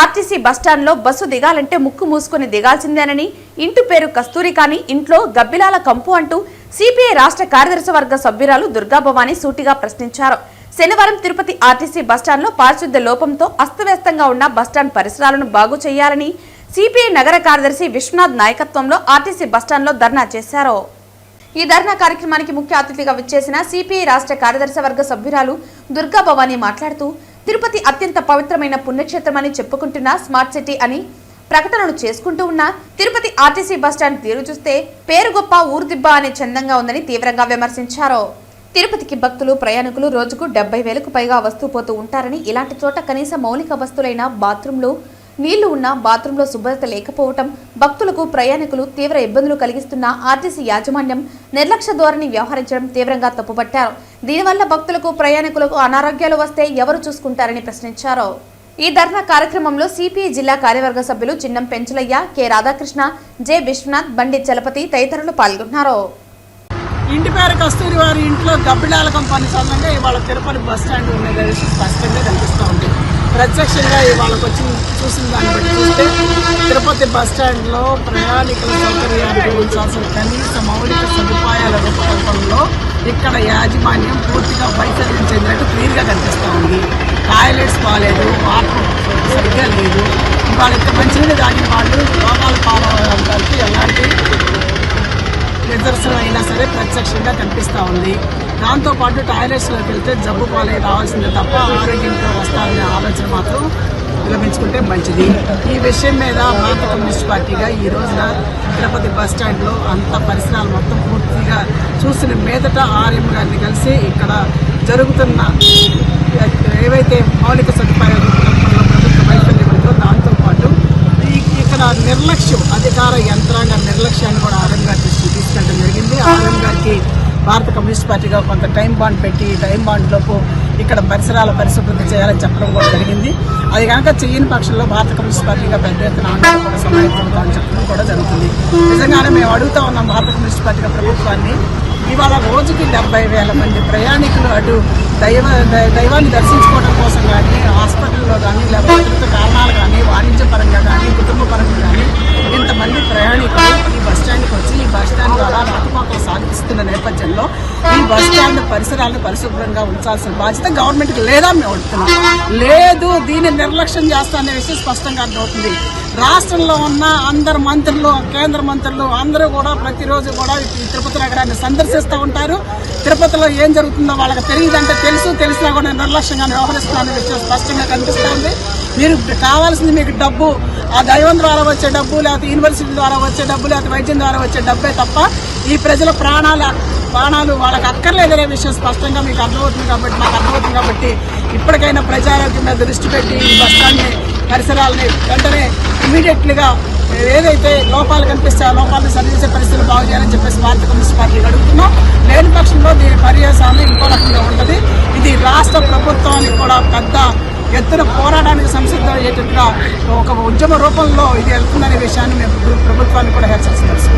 RTC బస్టాండ్లో bus దిగాలంటే ముక్కు మూసుకుని దిగాల్సిందేనని, ఇంటి పేరు కస్తూరి కానీ ఇంట్లో గబ్బిలాల కంపు అంటూ సిపిఐ రాష్ట్ర కార్యదర్శి వర్గ సభ్యురాలు దుర్గాభవాని సూటిగా ప్రశ్నించారు. శనివారం తిరుపతి ఆర్టీసీ బస్టాండ్లో పారిశుద్ధ్య లోపంతో అస్తవ్యస్తంగా ఉన్న బస్టాండ్ పరిసరాలను బాగు చేయాలని సిపిఐ నగర కార్యదర్శి విశ్వనాథ్ నాయకత్వంలో ఆర్టీసీ బస్టాండ్లో ధర్నా చేశారు. ఈ ధర్నా కార్యక్రమానికి ముఖ్య అతిథిగా విచ్చేసిన సిపిఐ రాష్ట్ర కార్యదర్శి వర్గ సభ్యురాలు దుర్గాభవాని మాట్లాడుతూ, తిరుపతి అత్యంత పవిత్రమైన పుణ్యక్షేత్రమని చెప్పుకుంటున్న స్మార్ట్ సిటీ అని ప్రకటనలు చేసుకుంటూ ఉన్న తిరుపతి ఆర్టీసీ బస్టాండ్ తీరు చూస్తే పేరు గొప్ప ఊరుదిబ్బ అనే చందంగా ఉందని తీవ్రంగా విమర్శించారు. తిరుపతికి భక్తులు ప్రయాణికులు రోజుకు 70,000కు పైగా వస్తూ పోతూ ఉంటారని, ఇలాంటి చోట కనీస మౌలిక వస్తువులైన బాత్రూంలో నీళ్లు ఉన్న బాత్రూంలో శుభ్రత లేకపోవడం, భక్తులకు ప్రయాణికులు తీవ్ర ఇబ్బందులు కలిగిస్తున్న ఆర్టీసీ యాజమాన్యం నిర్లక్ష్య ధోరణి వ్యవహరించడం తీవ్రంగా తప్పుపట్టారు. దీనివల్ల భక్తులకు ప్రయాణికులకు అనారోగ్యాలు వస్తే ఎవరు చూసుకుంటారని ప్రశ్నించారు. ఈ ధర్నా కార్యక్రమంలో సిపిఐ జిల్లా కార్యవర్గ సభ్యులు చిన్నం పెంచలయ్య, కె రాధాకృష్ణ, జె విశ్వనాథ్, బండి చలపతి తదితరులు పాల్గొన్నారు. ఇంటి పేరు కస్తూరి వారి ఇంట్లో గబ్బిలాల కంపెనీ సంబంధంగా ఇవాళ తిరుపతి బస్ స్టాండ్ ఉన్నది స్పష్టంగా కనిపిస్తూ ఉంది. ప్రత్యక్షంగా ఇవాళకి వచ్చి చూసిన దాన్ని బట్టి చూస్తే తిరుపతి బస్ స్టాండ్లో ప్రయాణికుల సౌకర్యాన్ని ఉంచాల్సిన కనీస మౌలిక సదుపాయాల రూపకల్పనలో ఇక్కడ యాజమాన్యం పూర్తిగా వైఫల్యం చెందినట్టు క్లియర్గా కనిపిస్తూ ఉంది. టాయిలెట్స్ బాగాలేదు, వాటర్ సరిగ్గా లేదు. ఇవాళ ఇక్కడ మంచినీళ్ళు తాగిన వాళ్ళు రోగాలు పాలవడానికి ఎలాంటి నిదర్శనం అయినా సరే ప్రత్యక్షంగా కనిపిస్తూ ఉంది. దాంతోపాటు టాయిలెట్స్లోకి వెళ్తే జబ్బు పాలై రావాల్సిందే తప్ప ఆరోగ్యంతో వస్తారనే ఆలోచన మాత్రం విరమించుకుంటే మంచిది. ఈ విషయం మీద భారత కమ్యూనిస్ట్ పార్టీగా ఈ రోజున తిరుపతి బస్ స్టాండ్లో అంత పరిసరాలు మొత్తం పూర్తిగా చూసిన మీదట ఆర్ఎం గారిని కలిసి ఇక్కడ జరుగుతున్న ఏవైతే మౌలిక సదుపాయాలు ప్రభుత్వ వైఫల్యం ఉందో దాంతోపాటు ఇక్కడ నిర్లక్ష్యం, అధికార యంత్రాంగ నిర్లక్ష్యాన్ని కూడా ఆర్ఎం గారి దృష్టికి తీసుకెళ్ళడం జరిగింది. ఆర్ఎం గారికి భారత కమ్యూనిస్ట్ పార్టీగా కొంత టైం బాండ్ పెట్టి టైం బాండ్లోపు ఇక్కడ పరిసరాల పరిశుభ్రత చేయాలని చెప్పడం కూడా జరిగింది. అది కనుక చేయని పక్షంలో భారత కమ్యూనిస్ట్ పార్టీగా పెద్ద ఎత్తున ఆందోళన కూడా సమాయత్తమవుతామని చెప్పడం కూడా జరుగుతుంది. నిజంగానే మేము అడుగుతా ఉన్నాం భారత కమ్యూనిస్ట్ పార్టీగా ప్రభుత్వాన్ని, ఇవాళ రోజుకి 70,000 మంది ప్రయాణికులు అటు దైవాన్ని దర్శించుకోవడం కోసం కానీ, హాస్పిటల్లో కానీ, లేకపోతే కారణాలు కానీ, వాణిజ్యపరంగా కానీ, కుటుంబ పరంగా కానీ ఇంతమంది ప్రయాణికులు ఈ బస్టాండ్కి వచ్చి ఈ బస్టాండ్ ద్వారా రాకపోకలు సాగిస్తున్న నేపథ్యంలో ఈ బస్టాండ్ పరిసరాలను పరిశుభ్రంగా ఉంచాల్సిన బాధ్యత గవర్నమెంట్కి లేదా మేము అడుగుతున్నాం. లేదు, దీన్ని నిర్లక్ష్యం చేస్తానే విషయం స్పష్టంగా అర్థమవుతుంది. రాష్ట్రంలో ఉన్న అందరు మంత్రులు, కేంద్ర మంత్రులు అందరూ కూడా ప్రతిరోజు కూడా ఈ తిరుపతి నగరాన్ని సందర్శిస్తూ ఉంటారు. తిరుపతిలో ఏం జరుగుతుందో వాళ్ళకి తెలియదంటే తెలిసినా కూడా నిర్లక్ష్యంగా వ్యవహరిస్తున్న విషయం స్పష్టంగా కనిపిస్తుంది. మీరు కావాల్సింది మీకు డబ్బు, ఆ దైవం ద్వారా వచ్చే డబ్బు, లేకపోతే యూనివర్సిటీ ద్వారా వచ్చే డబ్బు, లేకపోతే వైద్యం ద్వారా వచ్చే డబ్బే తప్ప ఈ ప్రజల ప్రాణాలు వాళ్ళకి అక్కర్లేదనే విషయం స్పష్టంగా మీకు అర్థమవుతుంది. కాబట్టి మాకు అర్థమవుతుంది. కాబట్టి ఇప్పటికైనా ప్రజారోగ్యం మీద దృష్టి పెట్టి ఈ బస్టాండ్ని పరిసరాలని వెంటనే ఇమీడియట్లీగా ఏదైతే లోపాలు కనిపిస్తే ఆ లోపాలను సరిచేసే పరిస్థితులు బాగు చేయాలని చెప్పేసి భారత కమ్యూనిస్ట్ పార్టీకి అడుగుతున్నాం. లేని పక్షంలో దీని పర్యాసాన్ని ఇంకో రకంగా ఉంటుంది. ఇది రాష్ట్ర ప్రభుత్వానికి కూడా పెద్ద ఎత్తున పోరాటానికి సంసిద్ధం అయ్యేటట్టుగా ఒక ఉద్యమ రూపంలో ఇది వెళ్తుందనే విషయాన్ని మేము ప్రభుత్వాన్ని కూడా హెచ్చరిస్తున్నాం.